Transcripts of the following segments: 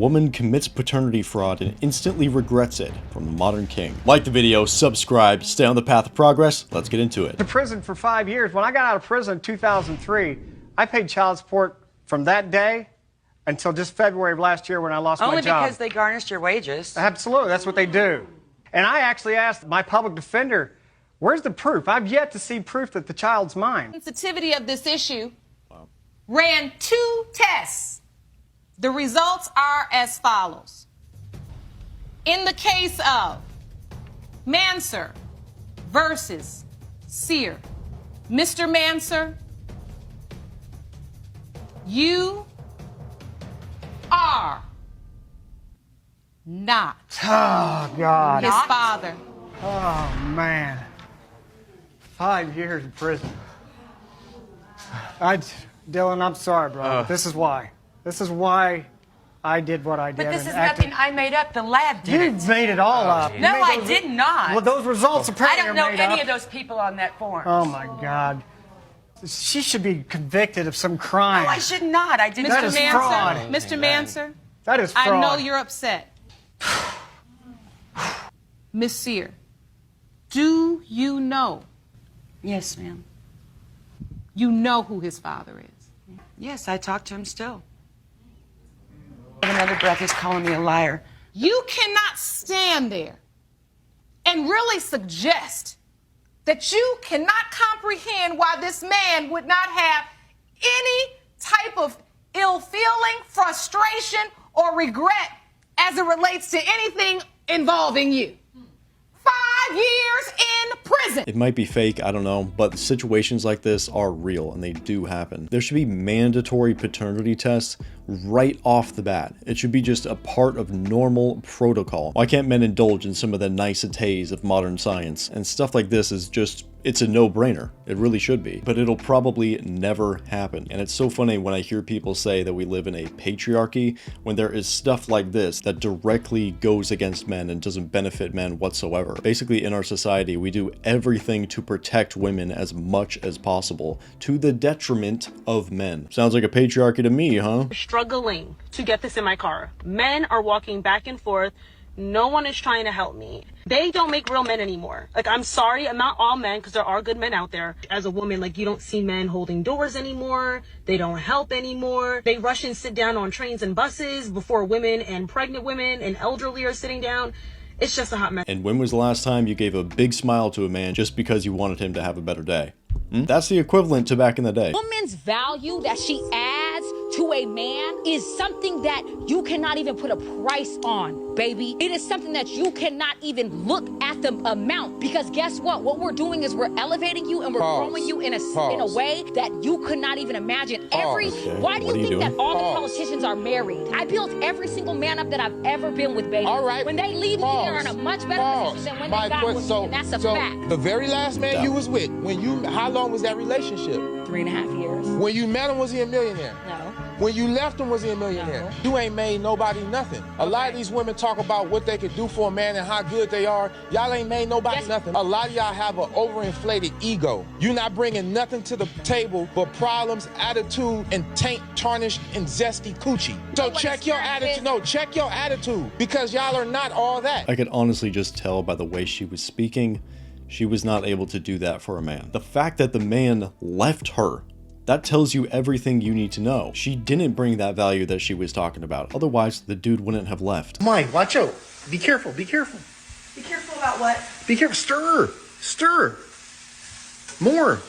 Woman commits paternity fraud and instantly regrets it from the modern king. Like the video, subscribe, stay on the path of progress. Let's get into it. To prison for 5 years. When I got out of prison in 2003, I paid child support from that day until just February of last year when I lost my job. Only because they garnished your wages. Absolutely, that's what they do. And I actually asked my public defender, where's the proof? I've yet to see proof that the child's mine. Sensitivity of this issue ran 2 tests. The results are as follows. In the case of Manser versus Sear, Mr. Manser, you are not God. his father. Oh, man. 5 years in prison. Dylan, I'm sorry, bro. This is why. This is why I did what I did. But this is nothing I made up. The lab did You made it all up. No, I did not. Well, those results I apparently don't know are made any up. of those people on that form. Oh, my God. She should be convicted of some crime. No, I should not. I didn't. That Mr. is Manser, fraud. Mr. Manser, That is fraud. I know you're upset. Miss Sear, do you know? Yes, ma'am. You know who his father is. Yes, I talk to him still. Another breath, he's calling me a liar. You cannot stand there and really suggest that you cannot comprehend why this man would not have any type of ill feeling, frustration, or regret as it relates to anything involving you. 5 years in prison. It might be fake, I don't know, but situations like this are real and they do happen. There should be mandatory paternity tests right off the bat. It should be just a part of normal protocol. Why can't men indulge in some of the niceties of modern science? And stuff like this is just, it's a no-brainer. It really should be. But it'll probably never happen. And it's so funny when I hear people say that we live in a patriarchy when there is stuff like this that directly goes against men and doesn't benefit men whatsoever. Basically, in our society, we do everything to protect women as much as possible to the detriment of men. Sounds like a patriarchy to me, huh? Struggling to get this in my car. Men are walking back and forth. No one is trying to help me. They don't make real men anymore. Like, I'm sorry, I'm not all men, because there are good men out there. As a woman, like, you don't see men holding doors anymore. They don't help anymore. They rush and sit down on trains and buses before women and pregnant women and elderly are sitting down. It's just a hot mess. And when was the last time you gave a big smile to a man just because you wanted him to have a better day? That's the equivalent to back in the day. Woman's value that she adds to a man is something that you cannot even put a price on, baby. It is something that you cannot even look at the amount, because guess what? What we're doing is we're elevating you and we're growing you in a way that you could not even imagine. Why do you think that all the politicians are married? I built every single man up that I've ever been with, baby. All right. When they leave me, they're in a much better position than when they got with me, and that's a fact. The very last man you was with, how long was that relationship? 3.5 years. When you met him, was he a millionaire? No. When you left him, was he a millionaire? No. You ain't made nobody nothing. A lot of these women talk about what they could do for a man and how good they are. Y'all ain't made nobody nothing. A lot of y'all have an overinflated ego. You're not bringing nothing to the table but problems, attitude, and taint, tarnished, and zesty coochie. So check your attitude. No, check your attitude, because y'all are not all that. I could honestly just tell by the way she was speaking, she was not able to do that for a man. The fact that the man left her, that tells you everything you need to know. She didn't bring that value that she was talking about. Otherwise, the dude wouldn't have left. Mike, watch out. Be careful, be careful. Be careful about what? Be careful. Stir. Stir. More.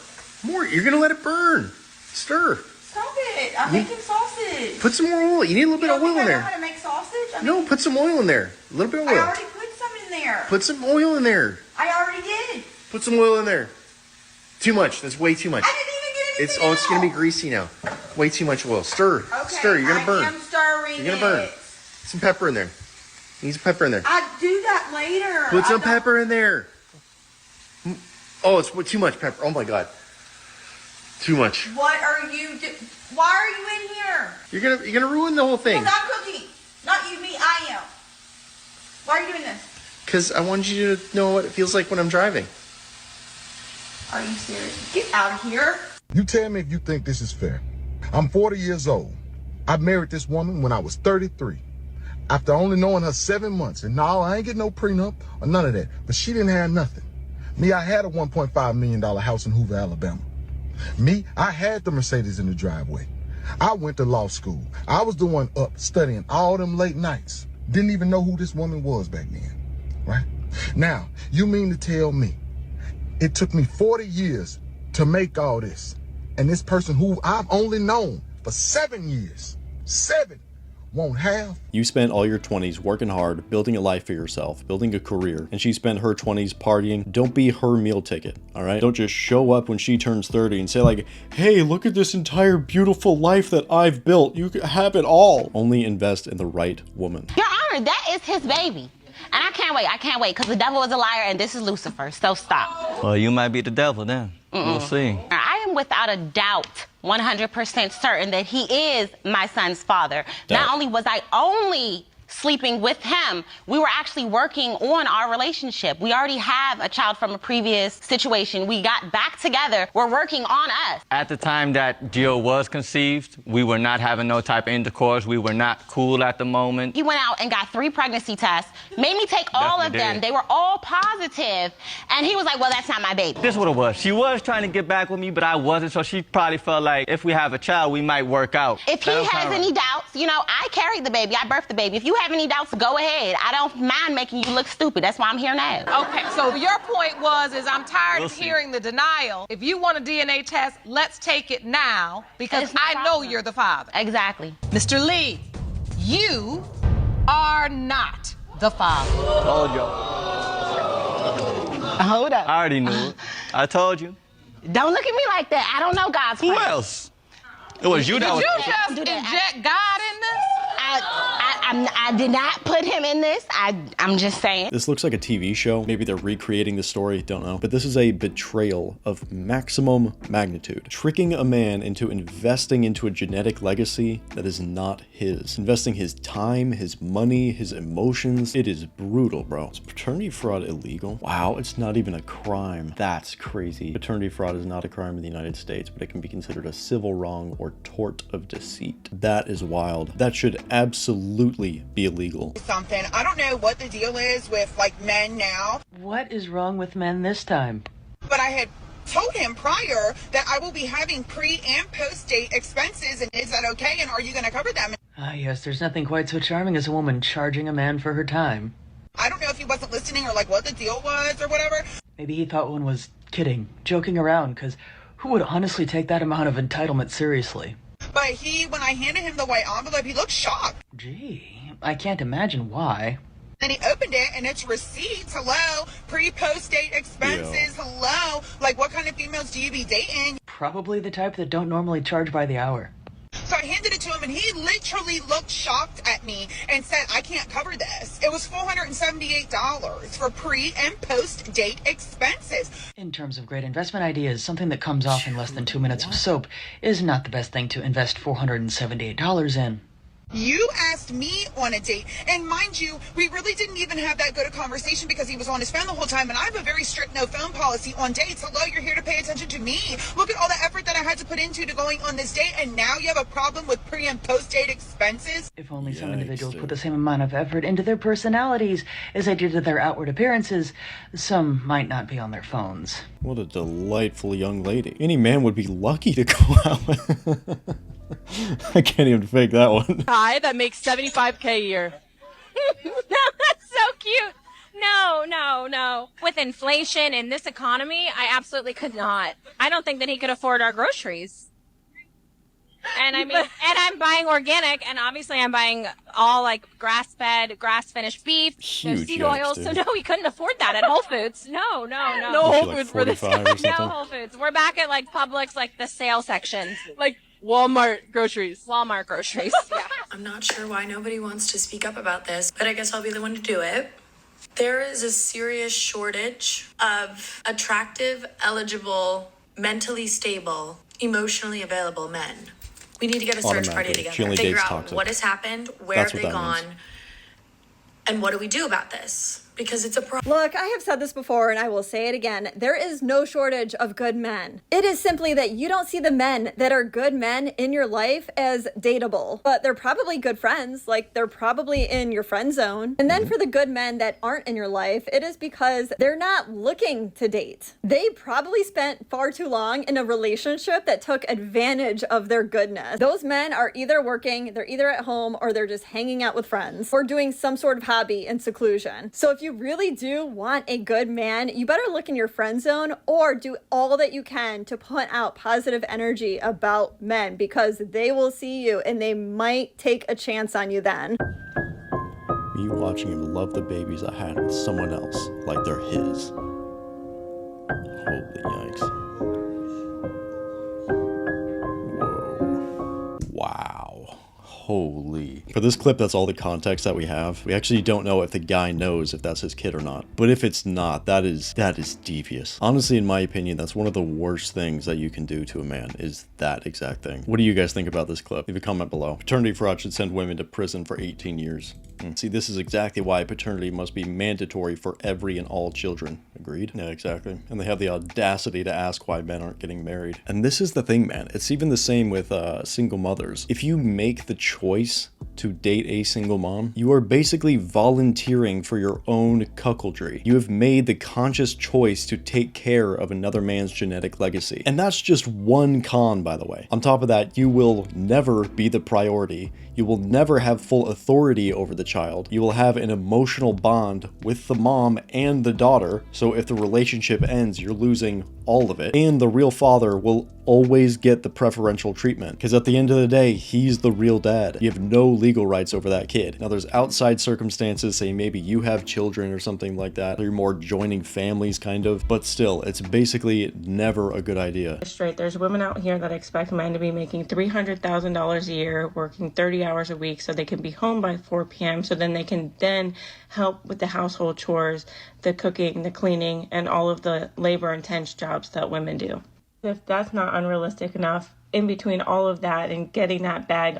More. You're going to let it burn. Stir. Stop it. I'm making sausage. Put some more oil. You need a little bit of oil in I know there. how to make sausage? No, put some oil in there. A little bit of I oil. already put some in there. Put some oil in there. I already did. Put some oil in there. Too much. That's way too much. I didn't even get anything It's going to be greasy now. Way too much oil. Stir. Okay, Stir. You're going to burn. I am stirring You're going to burn. Some pepper in there. You need some pepper in there. I'll do that later. Put some pepper in there. Oh, it's too much pepper. Oh my God. Too much. What are you Why are you in here? You're gonna ruin the whole thing. Because I'm cooking. Not you, me, I am. Why are you doing this? Because I wanted you to know what it feels like when I'm driving. Are you serious? Get out of here. You tell me if you think this is fair. I'm 40 years old. I married this woman when I was 33. After only knowing her 7 months. And no, I ain't getting no prenup or none of that. But she didn't have nothing. Me, I had a $1.5 million house in Hoover, Alabama. Me, I had the Mercedes in the driveway. I went to law school. I was the one up studying all them late nights. Didn't even know who this woman was back then, right? Now, you mean to tell me it took me 40 years to make all this, and this person who I've only known for 7 years, won't have? You spent all your 20s working hard, building a life for yourself, building a career, and she spent her 20s partying. Don't be her meal ticket, all right? Don't just show up when she turns 30 and say like, hey, look at this entire beautiful life that I've built. You have it all. Only invest in the right woman. Your Honor, that is his baby. And I can't wait, because the devil is a liar and this is Lucifer, so stop. Well, you might be the devil then. We'll see. I am without a doubt 100% certain that he is my son's father. Not only was I only sleeping with him, we were actually working on our relationship. We already have a child from a previous situation. We got back together. We're working on us. At the time that Gio was conceived, we were not having no type of intercourse. We were not cool at the moment. He went out and got 3 pregnancy tests, made me take all of them. They were all positive. And he was like, well, that's not my baby. This is what it was. She was trying to get back with me, but I wasn't, so she probably felt like if we have a child, we might work out. If he has any doubts, you know, I carried the baby. I birthed the baby. If you have any doubts, go ahead. I don't mind making you look stupid. That's why I'm here now. Okay, so your point is I'm tired of hearing the denial. If you want a DNA test, let's take it now, because I know you're the father. Exactly. Mr. Lee, you are not the father. Told y'all. Hold up. I already knew it. I told you. Don't look at me like that. I don't know God's plan. Who else? It was you that was... Did you just inject God in this? I did not put him in this. I'm just saying. This looks like a TV show. Maybe they're recreating the story, don't know. But this is a betrayal of maximum magnitude. Tricking a man into investing into a genetic legacy that is not his. Investing his time, his money, his emotions. It is brutal, bro. Is paternity fraud illegal? Wow, it's not even a crime. That's crazy. Paternity fraud is not a crime in the United States, but it can be considered a civil wrong or tort of deceit. That is wild. That should absolutely be illegal. Something. I don't know what the deal is with like men now. What is wrong with men this time? But I had told him prior that I will be having pre and post date expenses, and is that okay? And are you going to cover them? Yes, there's nothing quite so charming as a woman charging a man for her time. I don't know if he wasn't listening or like what the deal was or whatever. Maybe he thought one was kidding, joking around, because who would honestly take that amount of entitlement seriously? But when I handed him the white envelope, he looked shocked. Gee, I can't imagine why. Then he opened it, and it's receipts. Hello, pre-post date expenses. Yeah. Hello, like what kind of females do you be dating? Probably the type that don't normally charge by the hour. So I handed it to him, and he literally looked shocked at me and said, I can't cover this. It was $478 for pre and post date expenses. In terms of great investment ideas, something that comes off in less than 2 minutes of soap is not the best thing to invest $478 in. You asked me on a date, and mind you, we really didn't even have that good a conversation because he was on his phone the whole time, and I have a very strict no phone policy on dates. Hello, you're here to pay attention to me. Look at all the effort that I had to put into going on this date, and now you have a problem with pre and post date expenses? If only some individuals put the same amount of effort into their personalities as they did to their outward appearances, some might not be on their phones. What a delightful young lady. Any man would be lucky to go out with. I can't even fake that one. Guy that makes $75K a year. That's so cute. No. With inflation in this economy, I absolutely could not. I don't think that he could afford our groceries. And I mean, and I'm buying organic, and obviously I'm buying all like grass-fed, grass-finished beef, no seed oils. So no, we couldn't afford that at Whole Foods. No. No Whole Foods for this. No Whole Foods. We're back at like Publix, like the sale sections. Like Walmart groceries. Walmart groceries. Yeah. I'm not sure why nobody wants to speak up about this, but I guess I'll be the one to do it. There is a serious shortage of attractive, eligible, mentally stable, emotionally available men. We need to get a search party together, figure out what has happened, where have they gone, and what do we do about this? because it's a problem. Look, I have said this before and I will say it again. There is no shortage of good men. It is simply that you don't see the men that are good men in your life as dateable, but they're probably good friends. Like, they're probably in your friend zone. And then for the good men that aren't in your life, it is because they're not looking to date. They probably spent far too long in a relationship that took advantage of their goodness. Those men are either working, they're either at home, or they're just hanging out with friends or doing some sort of hobby in seclusion. So if you really do want a good man, you better look in your friend zone or do all that you can to put out positive energy about men, because they will see you and they might take a chance on you then. Me watching him love the babies I had with someone else like they're his. Holy yikes. Whoa. Wow. Holy. For this clip, that's all the context that we have. We actually don't know if the guy knows if that's his kid or not. But if it's not, that is devious. Honestly, in my opinion, that's one of the worst things that you can do to a man, is that exact thing. What do you guys think about this clip? Leave a comment below. Paternity fraud should send women to prison for 18 years. See, this is exactly why paternity must be mandatory for every and all children. Agreed? Yeah, exactly. And they have the audacity to ask why men aren't getting married. And this is the thing, man. It's even the same with single mothers. If you make the choice to date a single mom, you are basically volunteering for your own cuckoldry. You have made the conscious choice to take care of another man's genetic legacy. And that's just one con, by the way. On top of that, you will never be the priority. You will never have full authority over the child. You will have an emotional bond with the mom and the daughter. So if the relationship ends, you're losing all of it. And the real father will always get the preferential treatment, because at the end of the day, he's the real dad. You have no legal rights over that kid. Now, there's outside circumstances, say maybe you have children or something like that. You're more joining families, kind of. But still, it's basically never a good idea. Straight, there's women out here that expect men to be making $300,000 a year, working 30 hours a week so they can be home by 4 p.m. so then they can then help with the household chores, the cooking, the cleaning, and all of the labor-intense jobs that women do. If that's not unrealistic enough, in between all of that and getting that bag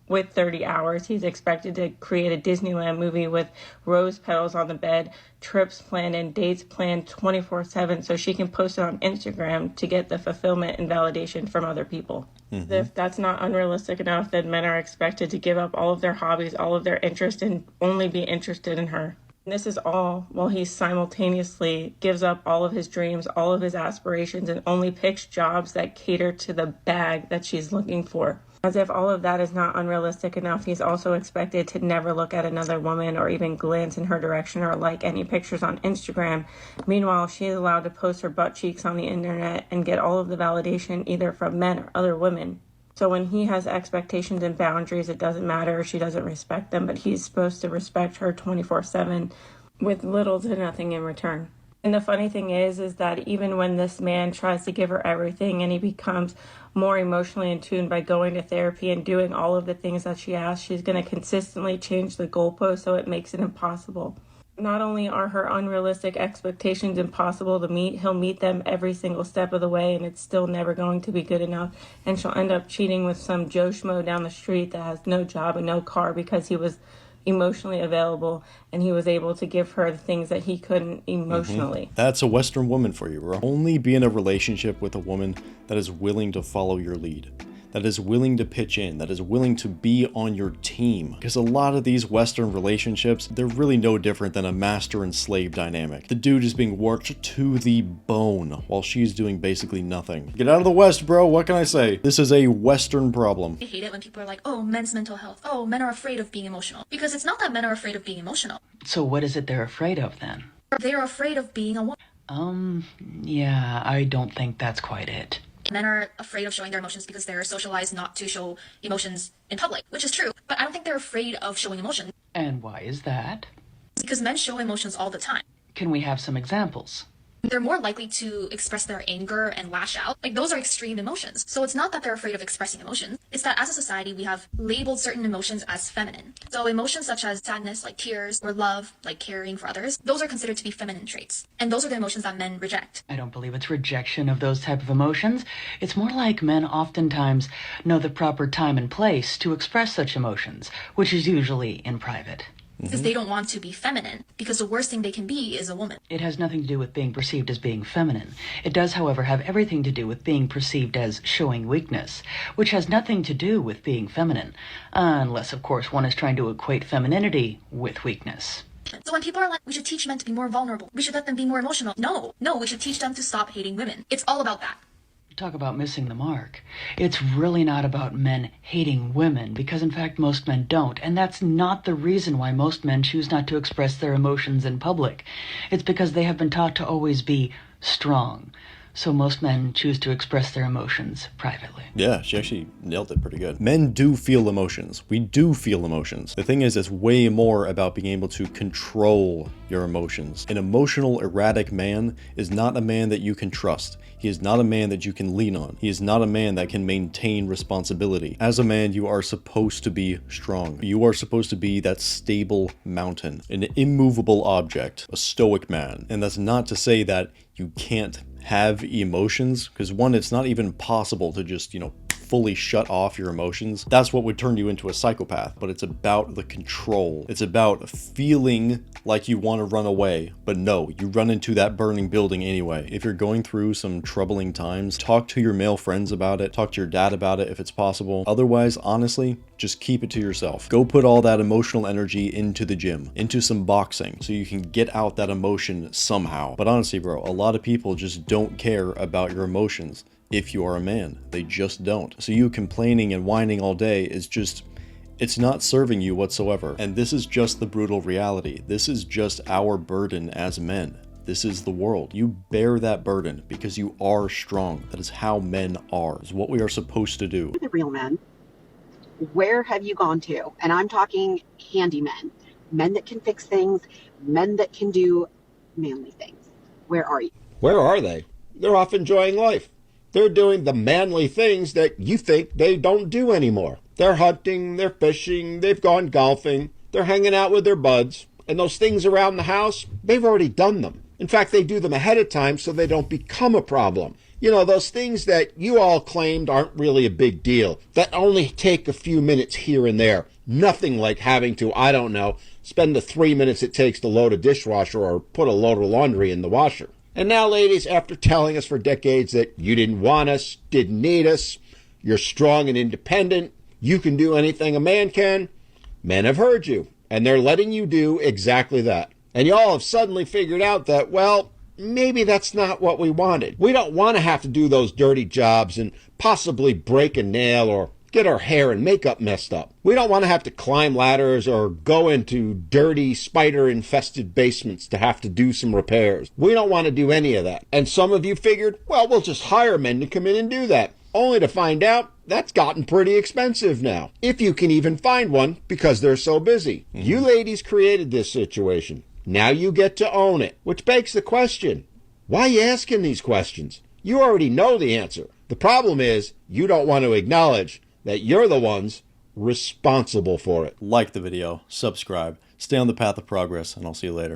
with 30 hours, he's expected to create a Disneyland movie with rose petals on the bed, trips planned and dates planned 24/7 so she can post it on Instagram to get the fulfillment and validation from other people. If that's not unrealistic enough, then men are expected to give up all of their hobbies, all of their interests, and only be interested in her. And this is all while he simultaneously gives up all of his dreams, all of his aspirations, and only picks jobs that cater to the bag that she's looking for. As if all of that is not unrealistic enough, he's also expected to never look at another woman or even glance in her direction or like any pictures on Instagram. Meanwhile, she is allowed to post her butt cheeks on the internet and get all of the validation either from men or other women. So when he has expectations and boundaries, it doesn't matter if she doesn't respect them, but he's supposed to respect her 24/7 with little to nothing in return. And the funny thing is that even when this man tries to give her everything and he becomes more emotionally in tune by going to therapy and doing all of the things that she asks, she's going to consistently change the goalpost so it makes it impossible. Not only are her unrealistic expectations impossible to meet, he'll meet them every single step of the way and it's still never going to be good enough. And she'll end up cheating with some Joe Schmo down the street that has no job and no car because he was emotionally available and he was able to give her the things that he couldn't emotionally. That's a Western woman for you, bro. Only be in a relationship with a woman that is willing to follow your lead, that is willing to pitch in, that is willing to be on your team. Because a lot of these Western relationships, they're really no different than a master and slave dynamic. The dude is being worked to the bone while she's doing basically nothing. Get out of the West, bro. What can I say? This is a Western problem. I hate it when people are like, oh, men's mental health. Oh, men are afraid of being emotional. Because it's not that men are afraid of being emotional. So what is it they're afraid of then? They're afraid of being a woman. Yeah, I don't think that's quite it. Men are afraid of showing their emotions because they're socialized not to show emotions in public, which is true. But I don't think they're afraid of showing emotion. And why is that? Because men show emotions all the time. Can we have some examples? They're more likely to express their anger and lash out. Like, those are extreme emotions. So it's not that they're afraid of expressing emotions. It's that as a society, we have labeled certain emotions as feminine. So emotions such as sadness, like tears, or love, like caring for others, those are considered to be feminine traits. And those are the emotions that men reject. I don't believe it's rejection of those type of emotions. It's more like men oftentimes know the proper time and place to express such emotions, which is usually in private. because they don't want to be feminine, because the worst thing they can be is a woman. It has nothing to do with being perceived as being feminine. It does, however, have everything to do with being perceived as showing weakness, which has nothing to do with being feminine, unless, of course, one is trying to equate femininity with weakness. So when people are like, we should teach men to be more vulnerable, we should let them be more emotional. No, we should teach them to stop hating women. It's all about that. Talk about missing the mark. It's really not about men hating women, because in fact most men don't, and that's not the reason why most men choose not to express their emotions in public. It's because they have been taught to always be strong. So most men choose to express their emotions privately. Yeah, she actually nailed it pretty good. Men do feel emotions. We do feel emotions. The thing is, it's way more about being able to control your emotions. An emotional, erratic man is not a man that you can trust. He is not a man that you can lean on. He is not a man that can maintain responsibility. As a man, you are supposed to be strong. You are supposed to be that stable mountain, an immovable object, a stoic man. And that's not to say that you can't have emotions, because one, it's not even possible to just, fully shut off your emotions. That's what would turn you into a psychopath. But it's about the control. It's about feeling like you want to run away, but no, you run into that burning building anyway. If you're going through some troubling times, talk to your male friends about it, talk to your dad about it if it's possible. Otherwise, honestly, just keep it to yourself. Go put all that emotional energy into the gym, into some boxing, so you can get out that emotion somehow. But honestly, bro, a lot of people just don't care about your emotions. If you are a man, they just don't. So you complaining and whining all day is just, it's not serving you whatsoever. And this is just the brutal reality. This is just our burden as men. This is the world. You bear that burden because you are strong. That is how men are. It's what we are supposed to do. The real men, where have you gone to? And I'm talking handymen, men that can fix things, men that can do manly things. Where are you? Where are they? They're off enjoying life. They're doing the manly things that you think they don't do anymore. They're hunting, they're fishing, they've gone golfing, they're hanging out with their buds, and those things around the house, they've already done them. In fact, they do them ahead of time so they don't become a problem. You know, those things that you all claimed aren't really a big deal, that only take a few minutes here and there. Nothing like having to, I don't know, spend the 3 minutes it takes to load a dishwasher or put a load of laundry in the washer. And now, ladies, after telling us for decades that you didn't want us, didn't need us, you're strong and independent, you can do anything a man can, men have heard you, and they're letting you do exactly that. And y'all have suddenly figured out that, well, maybe that's not what we wanted. We don't want to have to do those dirty jobs and possibly break a nail or get our hair and makeup messed up. We don't want to have to climb ladders or go into dirty, spider-infested basements to have to do some repairs. We don't want to do any of that. And some of you figured, well, we'll just hire men to come in and do that. Only to find out that's gotten pretty expensive now. If you can even find one because they're so busy. You ladies created this situation. Now you get to own it. Which begs the question, why are you asking these questions? You already know the answer. The problem is you don't want to acknowledge that you're the ones responsible for it. Like the video, subscribe, stay on the path of progress, and I'll see you later.